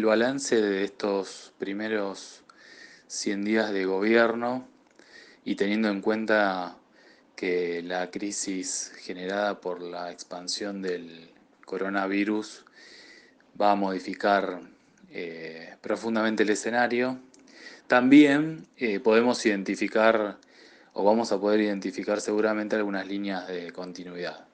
El balance de estos primeros 100 días de gobierno y teniendo en cuenta que la crisis generada por la expansión del coronavirus va a modificar profundamente el escenario, también podemos identificar o vamos a poder identificar seguramente algunas líneas de continuidad.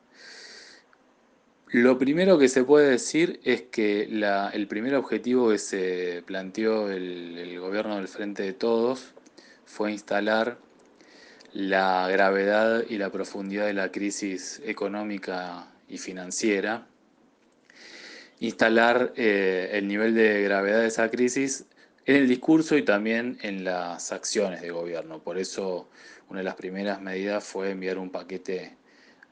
Lo primero que se puede decir es que el primer objetivo que se planteó el gobierno del Frente de Todos fue instalar la gravedad y la profundidad de la crisis económica y financiera, instalar el nivel de gravedad de esa crisis en el discurso y también en las acciones de gobierno. Por eso una de las primeras medidas fue enviar un paquete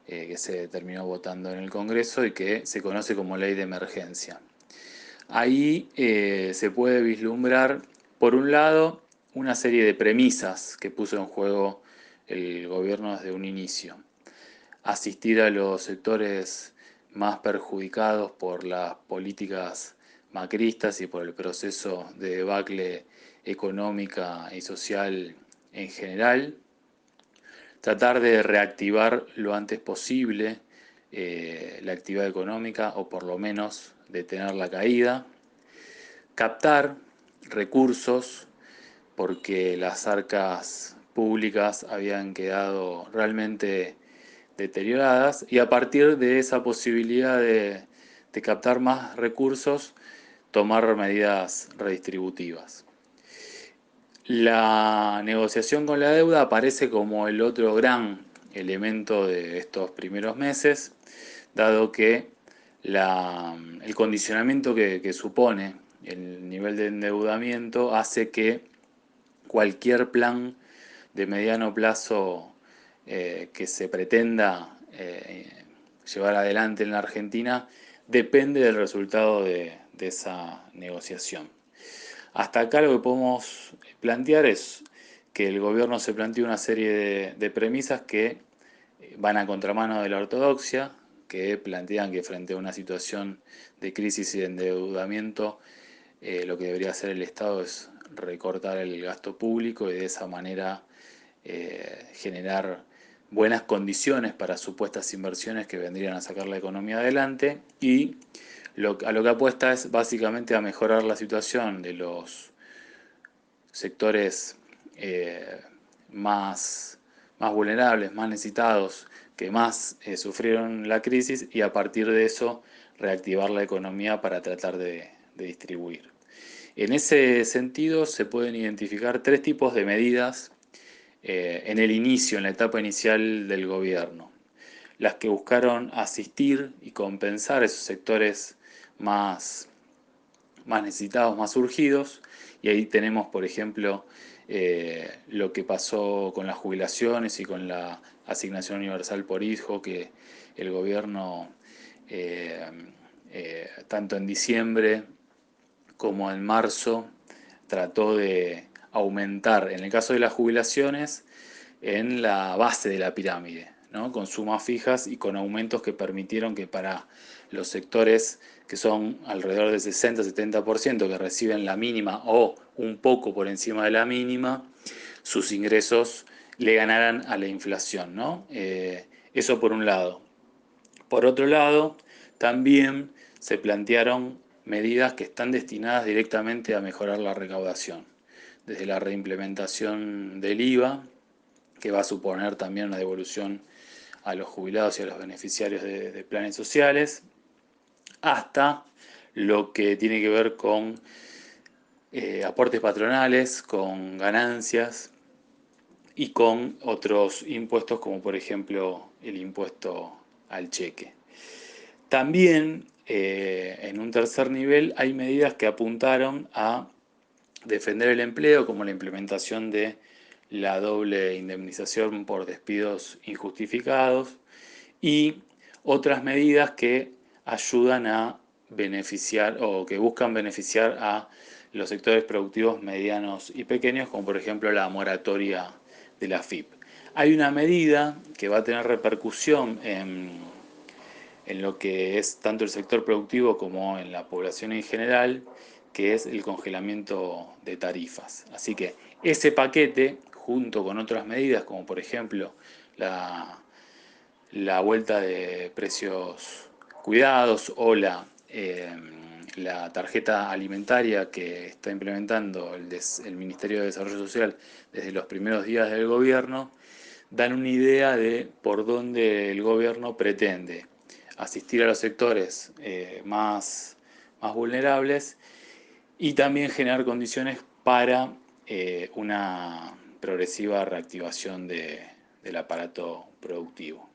que se terminó votando en el Congreso y que se conoce como ley de emergencia. Ahí se puede vislumbrar, por un lado, una serie de premisas que puso en juego el gobierno desde un inicio. Asistir a los sectores más perjudicados por las políticas macristas y por el proceso de debacle económica y social en general. Tratar de reactivar lo antes posible la actividad económica o por lo menos detener la caída. Captar recursos porque las arcas públicas habían quedado realmente deterioradas y a partir de esa posibilidad de captar más recursos, tomar medidas redistributivas. La negociación con la deuda aparece como el otro gran elemento de estos primeros meses, dado que el condicionamiento que supone el nivel de endeudamiento hace que cualquier plan de mediano plazo que se pretenda llevar adelante en la Argentina depende del resultado de esa negociación. Hasta acá lo que podemos plantear es que el gobierno se plantea una serie de premisas que van a contramano de la ortodoxia, que plantean que frente a una situación de crisis y de endeudamiento, lo que debería hacer el Estado es recortar el gasto público y de esa manera generar buenas condiciones para supuestas inversiones que vendrían a sacar la economía adelante y a lo que apuesta es básicamente a mejorar la situación de los sectores eh, más vulnerables, más necesitados, que más sufrieron la crisis y a partir de eso reactivar la economía para tratar de distribuir. En ese sentido se pueden identificar tres tipos de medidas en el inicio, en la etapa inicial del gobierno. Las que buscaron asistir y compensar esos sectores más, más necesitados, más urgidos, y ahí tenemos, por ejemplo, lo que pasó con las jubilaciones y con la asignación universal por hijo, que el gobierno, eh, tanto en diciembre como en marzo, trató de aumentar, en el caso de las jubilaciones, en la base de la pirámide, ¿no? Con sumas fijas y con aumentos que permitieron que para los sectores que son alrededor del 60-70% que reciben la mínima o un poco por encima de la mínima, sus ingresos le ganaran a la inflación, ¿no? Eso por un lado. Por otro lado, también se plantearon medidas que están destinadas directamente a mejorar la recaudación, desde la reimplementación del IVA, que va a suponer también una devolución a los jubilados y a los beneficiarios de planes sociales, hasta lo que tiene que ver con aportes patronales, con ganancias y con otros impuestos como por ejemplo el impuesto al cheque. También en un tercer nivel hay medidas que apuntaron a defender el empleo como la implementación de la doble indemnización por despidos injustificados y otras medidas que ayudan a beneficiar o que buscan beneficiar a los sectores productivos medianos y pequeños, como por ejemplo la moratoria de la FIP. Hay una medida que va a tener repercusión en lo que es tanto el sector productivo como en la población en general, que es el congelamiento de tarifas. Así que ese paquete, junto con otras medidas, como por ejemplo la, la vuelta de precios cuidados o la tarjeta alimentaria que está implementando el Ministerio de Desarrollo Social desde los primeros días del gobierno, dan una idea de por dónde el gobierno pretende asistir a los sectores más vulnerables y también generar condiciones para una progresiva reactivación del aparato productivo.